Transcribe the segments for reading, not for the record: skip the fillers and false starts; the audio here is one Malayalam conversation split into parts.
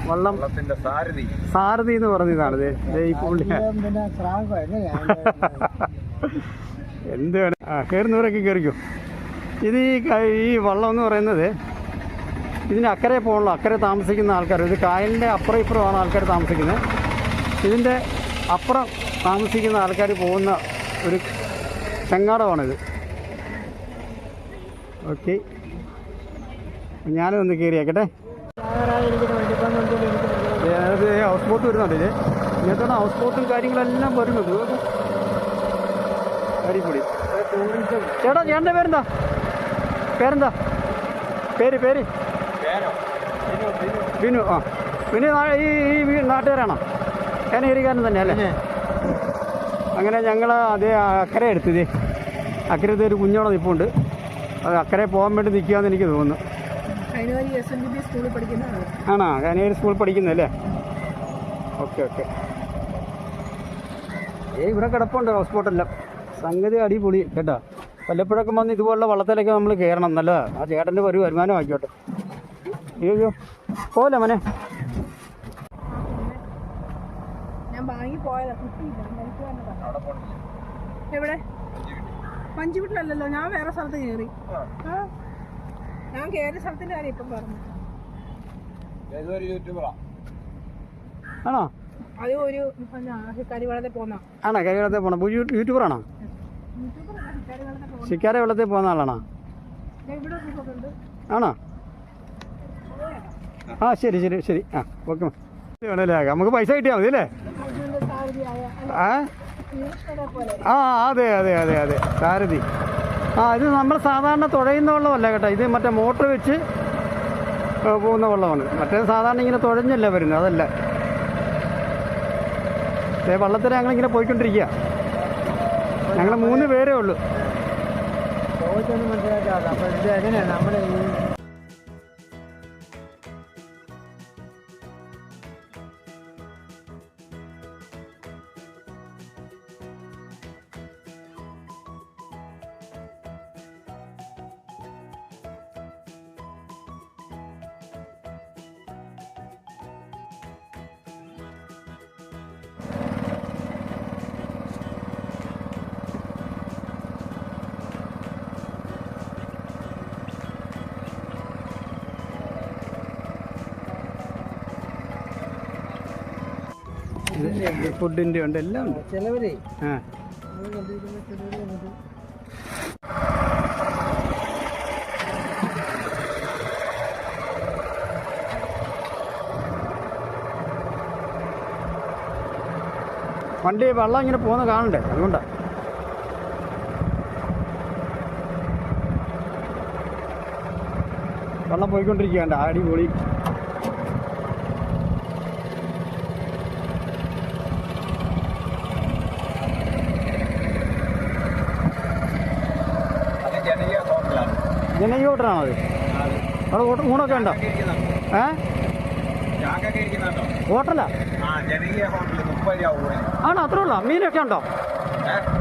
വള്ളത്തിന്റെ സാരഥി എന്ന് പറഞ്ഞതാണ് ഈ പുള്ളി. എന്ത് കയറുന്നവരൊക്കെ കയറിക്കോ. ഇത് ഈ വള്ളം എന്ന് പറയുന്നത് ഇതിന് അക്കരെ പോകണല്ലോ, അക്കരെ താമസിക്കുന്ന ആൾക്കാർ. ഇത് കായലിൻ്റെ അപ്പുറം ഇപ്പുറമാണ് ആൾക്കാർ താമസിക്കുന്നത്. ഇതിൻ്റെ അപ്പുറം താമസിക്കുന്ന ആൾക്കാർ പോകുന്ന ഒരു ചങ്ങാടമാണിത്. ഓക്കെ, ഞാനും ഒന്ന് കയറിയാക്കട്ടെ. അതായത് ഹൗസ് ബോട്ട് വരുന്നുണ്ട്. ഇങ്ങനത്തെ ഹൗസ് ബോട്ടും കാര്യങ്ങളെല്ലാം വരുന്നത്. അടിപൊളി. ചേട്ടാ, ചേട്ടൻ്റെ പേരെന്താ? പേര് വിനു. ആ, വിനു ഈ നാട്ടുകാരാണോ? കനേരിക്കാരൻ തന്നെ അല്ലേ? അങ്ങനെ ഞങ്ങൾ അതേ അക്കരെ എടുത്തത്. അക്കരത്തെ ഒരു കുഞ്ഞോടെ നിൽപ്പുണ്ട്. അത് അക്കരെ പോകാൻ വേണ്ടി നിൽക്കുകയെന്ന് എനിക്ക് തോന്നുന്നു. ആണോ? കനേരി സ്കൂളിൽ പഠിക്കുന്നല്ലേ? ഓക്കെ. ഇവിടെ കിടപ്പുണ്ട് ഹൗസ് ബോട്ടെല്ലാം. സംഗതി അടിപൊളി കേട്ടോ. വല്ലപ്പോഴൊക്കെ വന്ന് ഇതുപോലുള്ള വള്ളത്തിലൊക്കെ നമ്മൾ കയറണം. നല്ലതാണ്. ആ ചേട്ടൻ്റെ ഒരു വരുമാനം ആയിക്കോട്ടെ. അയ്യോ പോലെ മനെ. എവിടെ? മഞ്ചുവീട്ടിലല്ലോ, ഞാൻ വേറെ സ്ഥലത്ത് കയറി. ഞാൻ കയറിയ സ്ഥലത്തിന്റെ കാര്യം ഇപ്പം പറഞ്ഞു. ആണോ? അത് ഒരു കരിവെള്ളത്തിൽ പോന്ന. ആണോ? കരിവെള്ളത്തിൽ പോണ യൂട്യൂബറാണോ? ശിക്കാര വെള്ളത്തിൽ പോകുന്ന ആളാണോ? ആണോ? ആ ശരി. ആ ഓക്കെ. വേണല്ലേ? നമുക്ക് പൈസ കിട്ടിയാൽ മതി അല്ലേ? ആ അതെ സാരഥി. ആ, ഇത് നമ്മൾ സാധാരണ തുഴയുന്ന വെള്ളമല്ല കേട്ടോ. ഇത് മറ്റേ മോട്ടർ വെച്ച് പോകുന്ന വെള്ളമാണ്. മറ്റേ സാധാരണ ഇങ്ങനെ തുഴഞ്ഞല്ല വരുന്നത്. അതല്ല. വള്ളത്തിൽ ഞങ്ങളിങ്ങനെ പോയിക്കൊണ്ടിരിക്കുക. ഞങ്ങൾ 3 പേരേ ഉള്ളൂ. മനസ്സിലാക്കാതെ അപ്പോൾ ഇത് എങ്ങനെയാണ് നമ്മുടെ ഫുഡിൻ്റെ ഉണ്ട്, എല്ലാം ഉണ്ട്. ചിലവരെ വണ്ടി വെള്ളം ഇങ്ങനെ പോകുന്ന കാണണ്ടേ, അതുകൊണ്ടാണ്. വെള്ളം പോയിക്കൊണ്ടിരിക്കുകയാണ്. അടിപൊളി. ജനകീയ ഹോട്ടലാണോ അത്? അവിടെ ഊണൊക്കെ ഉണ്ടോ? ഹോട്ടലാ? ആണോ? അത്ര ഉള്ളോ? മീനൊക്കെ ഉണ്ടോ?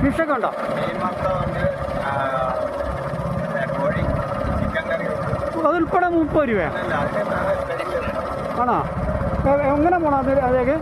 ഫിഷൊക്കെ ഉണ്ടോ? അതുൾപ്പെടെ 30 രൂപ ആണോ? എങ്ങനെ പോണോ അതേക്ക്?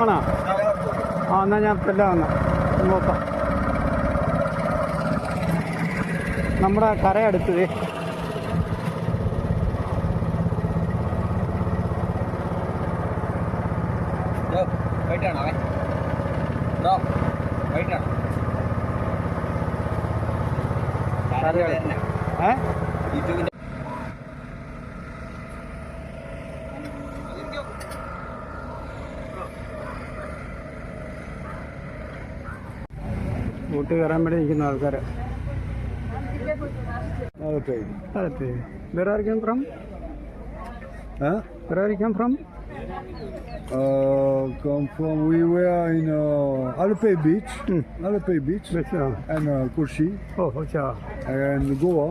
ആണോ? ആ, എന്നാൽ ഞാൻ എല്ലാം വന്ന നോക്കാം. നമ്മുടെ കര അടുത്തത്. ബോട്ട് കയറാൻ വേണ്ടി നിൽക്കുന്ന ആൾക്കാർ. Where are you from? Where are you come from? We were in Alpay Beach, Alpay Beach, and Kochi, and Goa.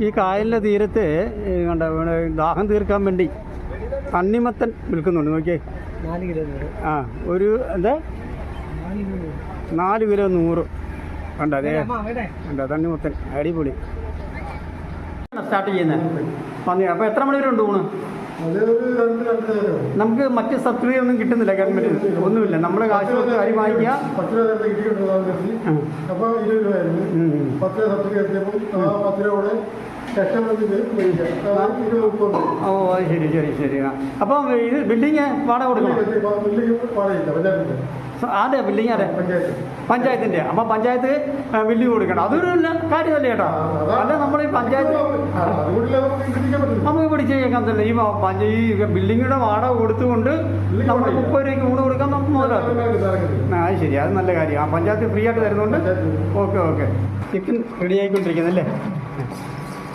ഈ കായലിൻ്റെ തീരത്ത് കണ്ട ദാഹം തീർക്കാൻ വേണ്ടി തണ്ണിമത്തൻ വിൽക്കുന്നുണ്ട്. നോക്കിയേ. 4 കിലോ. ആ, ഒരു എന്താ 4 കിലോ 100. കണ്ടോ അതെ കണ്ടോ തണ്ണിമത്തൻ അടിപൊളി. സ്റ്റാർട്ട് ചെയ്യുന്നത് പന്നി. അപ്പോൾ എത്ര മണി വരെ ഉണ്ട് ഊണ്? നമുക്ക് മറ്റ് സബ്സിഡി ഒന്നും കിട്ടുന്നില്ല ഗവൺമെൻറ് ഒന്നുമില്ല. നമ്മൾ കാശ് കൊടുത്ത് അരി വാങ്ങിക്കുക. ഓ അത് ശരി ശരി ശരി. അപ്പം ഇത് ബിൽഡിങ് വാടക കൊടുക്കണം? അതെ ബിൽഡിങ് അതെ പഞ്ചായത്തിൻ്റെ. അപ്പം പഞ്ചായത്ത് ബിൽഡിങ് കൊടുക്കണം. അതൊരു കാര്യമല്ലേ ചേട്ടാ? അല്ല നമ്മൾ ഈ പഞ്ചായത്ത് നമുക്ക് പിടിച്ചേക്കാൻ തന്നെ ഈ ബിൽഡിങ്ങിയുടെ വാടക കൊടുത്തുകൊണ്ട് നമ്മൾ 30 രൂപയ്ക്ക് ഊണ് കൊടുക്കാൻ നമുക്ക് മുതലാക്കും. അത് ശരി, അത് നല്ല കാര്യം. ആ പഞ്ചായത്ത് ഫ്രീ ആയിട്ട് തരുന്നുണ്ട്. Okay okay. ചിക്കൻ റെഡി ആയിക്കൊണ്ടിരിക്കുന്നല്ലേ?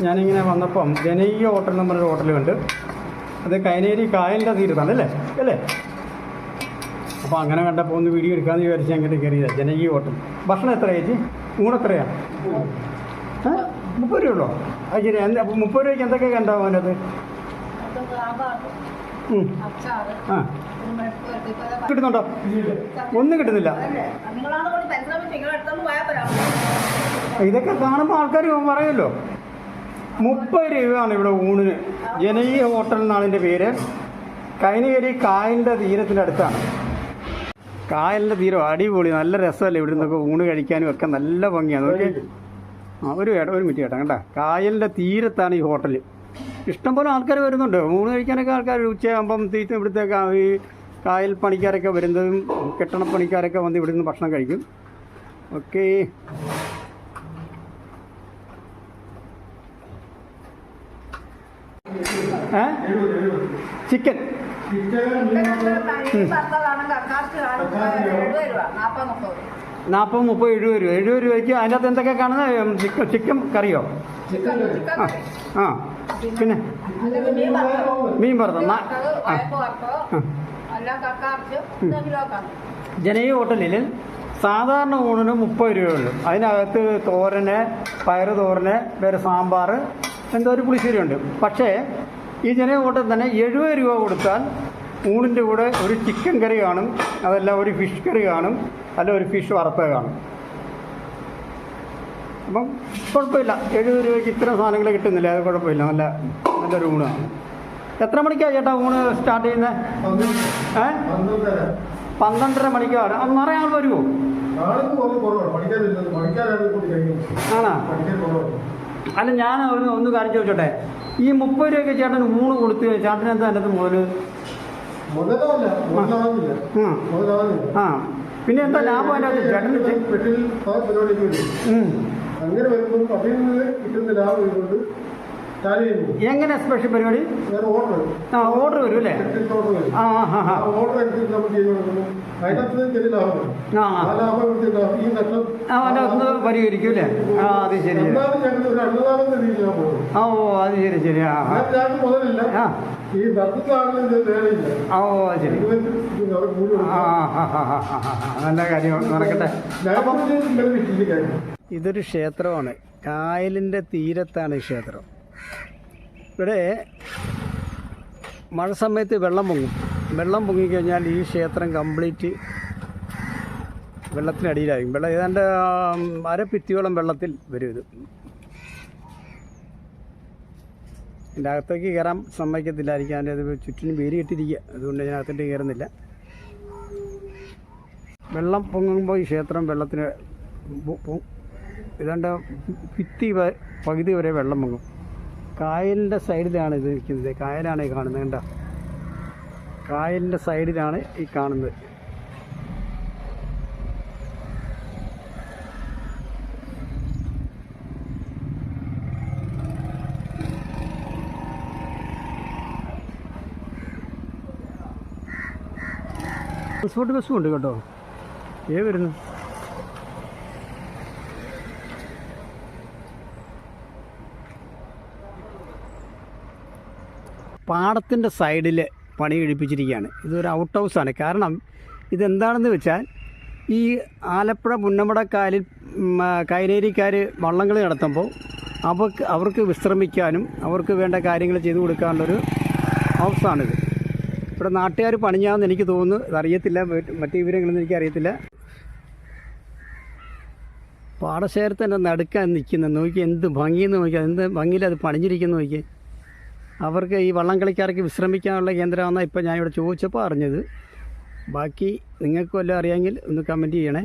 ഞാനിങ്ങനെ വന്നപ്പം ജനകീയ ഹോട്ടൽ എന്ന് പറഞ്ഞൊരു ഹോട്ടലുണ്ട്. അത് കൈനേരി കായലിൻ്റെ തീരത്താണ് അല്ലേ അല്ലേ? അപ്പോൾ അങ്ങനെ കണ്ടപ്പോൾ ഒന്ന് വീഡിയോ എടുക്കാമെന്ന് വിചാരിച്ച് അങ്ങോട്ട് കയറിയതാണ്. ജനകീയ ഹോട്ടൽ. ഭക്ഷണം എത്ര ചേച്ചി? ഊണ് എത്രയാണ്? 30 രൂപ ഉള്ളോ? അത് ശരി. അപ്പോൾ 30 രൂപയ്ക്ക് എന്തൊക്കെ ഉണ്ടാവും അതിനകത്ത്? ആ കിട്ടുന്നുണ്ടോ? ഒന്നും കിട്ടുന്നില്ല. ഇതൊക്കെ കാണുമ്പോൾ ആൾക്കാർ പറയുമല്ലോ. 30 രൂപയാണ് ഇവിടെ ഊണിന്. ജനകീയ ഹോട്ടൽ എന്നാണ് ഇതിൻ്റെ പേര്. കൈനകരി കായലിൻ്റെ തീരത്തിൻ്റെ അടുത്താണ്. കായലിൻ്റെ തീരം അടിപൊളി, നല്ല രസമല്ലേ ഇവിടെ നിന്നൊക്കെ ഊണ് കഴിക്കാനും ഒക്കെ നല്ല ഭംഗിയാണ്. ഒരു മിനിറ്റ് കേട്ടോ കണ്ട. കായലിൻ്റെ തീരത്താണ് ഈ ഹോട്ടൽ. ഇഷ്ടംപോലെ ആൾക്കാർ വരുന്നുണ്ട് ഊണ് കഴിക്കാനൊക്കെ. ആൾക്കാർ ഉച്ചയാകുമ്പം ഇവിടുത്തെ ഈ കായൽ പണിക്കാരൊക്കെ വരുന്നതും കെട്ടണപ്പണിക്കാരൊക്കെ വന്ന് ഇവിടെ നിന്ന് ഭക്ഷണം കഴിക്കും. ഓക്കേ. ചിക്കൻ 40, 30, 70 രൂപ. 70 രൂപയ്ക്ക് അതിൻ്റെ അകത്ത് എന്തൊക്കെ കാണുന്നത്? ചിക്കൻ കറിയോ? ആ പിന്നെ മീൻ വറുത്ത. ജനകീയ ഹോട്ടലിൽ സാധാരണ ഊണിന് 30 രൂപയുള്ളൂ. അതിനകത്ത് തോരന്, പയറ് തോരന്, വേറെ സാമ്പാർ, എന്തോ ഒരു പുളിശ്ശേരി ഉണ്ട്. പക്ഷേ ഈ ജനകീയ ഹോട്ടലിൽ തന്നെ 70 രൂപ കൊടുത്താൽ ഊണിൻ്റെ കൂടെ ഒരു ചിക്കൻ കറി കാണും, അതല്ല ഒരു ഫിഷ് കറി കാണും, അല്ല ഒരു ഫിഷ് വറുത്തത് കാണും. അപ്പം കുഴപ്പമില്ല. 70 രൂപയ്ക്ക് ഇത്തരം സാധനങ്ങൾ കിട്ടുന്നില്ല. അത് കുഴപ്പമില്ല. നല്ലൊരു ഊണാണ്. എത്ര മണിക്കാണ് ചേട്ടാ ഊണ് സ്റ്റാർട്ട് ചെയ്യുന്നത്? 12:30 മണിക്കാണ്. അത് നിറയെ ആൾ വരുമോ? ആണോ? അല്ല ഞാൻ ഒന്ന് കാര്യം ചോദിച്ചോട്ടെ. ഈ 30 രൂപയ്ക്ക് ചേട്ടൻ ഊണ് കൊടുത്ത് ചേട്ടൻ എന്താ അതിനകത്ത് ആ പിന്നെ എന്താ ലാഭം അതിനകത്ത് ചേട്ടന്? എങ്ങനെ സ്പെഷ്യൽ പരിപാടി? ഓർഡർ വരും അല്ലേ? അതിനകത്ത് പരിഹരിക്കും അല്ലേ? അത് ശരി. അത് ശരി ശരി. ശരി. നല്ല കാര്യം നടക്കട്ടെ. ഇതൊരു ക്ഷേത്രമാണ്. കായലിൻ്റെ തീരത്താണ് ഈ ക്ഷേത്രം. ഇവിടെ മഴ സമയത്ത് വെള്ളം പൊങ്ങിക്കഴിഞ്ഞാൽ ഈ ക്ഷേത്രം കംപ്ലീറ്റ് വെള്ളത്തിനടിയിലായിരിക്കും. വെള്ളം ഏതാണ്ട് അരപ്പിത്തിയോളം വെള്ളത്തിൽ വരും. ഇതിൻ്റെ അകത്തേക്ക് കയറാൻ സമ്മതിക്കത്തില്ലായിരിക്കും. അതിൻ്റെ അത് ചുറ്റിനും വേര് കെട്ടിരിക്കുക. അതുകൊണ്ട് ഇതിനകത്തോട്ട് കയറുന്നില്ല. വെള്ളം പൊങ്ങുമ്പോൾ ഈ ക്ഷേത്രം വെള്ളത്തിന് ഏതാണ്ട് ഭിത്തി പകുതി വരെ വെള്ളം പൊങ്ങും. കായലിൻ്റെ സൈഡിലാണ് ഇത് നിൽക്കുന്നത്. കായലാണ് ഈ കാണുന്നത്. കണ്ടോ? കായലിൻ്റെ സൈഡിലാണ് ഈ കാണുന്നത്. ട്രാൻസ്പോർട്ട് ബസ്സും ഉണ്ട് കേട്ടോ. വരുന്നു. പാടത്തിൻ്റെ സൈഡിൽ പണി കഴിപ്പിച്ചിരിക്കുകയാണ്. ഇതൊരു ഔട്ട് ഹൗസാണ്. കാരണം ഇതെന്താണെന്ന് വെച്ചാൽ ഈ ആലപ്പുഴ പുന്നമടക്കായലിൽ കൈനേരിക്കാർ വള്ളംകളി നടത്തുമ്പോൾ അവർക്ക് വിശ്രമിക്കാനും അവർക്ക് വേണ്ട കാര്യങ്ങൾ ചെയ്തു കൊടുക്കാനുള്ളൊരു ഹൗസാണിത്. ഇവിടെ നാട്ടുകാർ പണിഞ്ഞാന്ന് എനിക്ക് തോന്നുന്നു. ഇതറിയത്തില്ല, മറ്റു വിവരങ്ങളൊന്നും എനിക്കറിയത്തില്ല. പാടശേഖരത്തിൻ്റെ നടുക്കാൻ നിൽക്കുന്നത് നോക്കി, എന്ത് ഭംഗിയെന്ന് നോക്കി, എന്ത് ഭംഗിയിൽ അത് പണിഞ്ഞിരിക്കുന്നു നോക്കി. അവർക്ക് ഈ വള്ളം കളിക്കാർക്ക് വിശ്രമിക്കാനുള്ള കേന്ദ്രമാണെന്നാണ് ഇപ്പോൾ ഞാനിവിടെ ചോദിച്ചപ്പോൾ അറിഞ്ഞത്. ബാക്കി നിങ്ങൾക്ക് വല്ലതും അറിയാമെങ്കിൽ ഒന്ന് കമൻറ്റ് ചെയ്യണേ.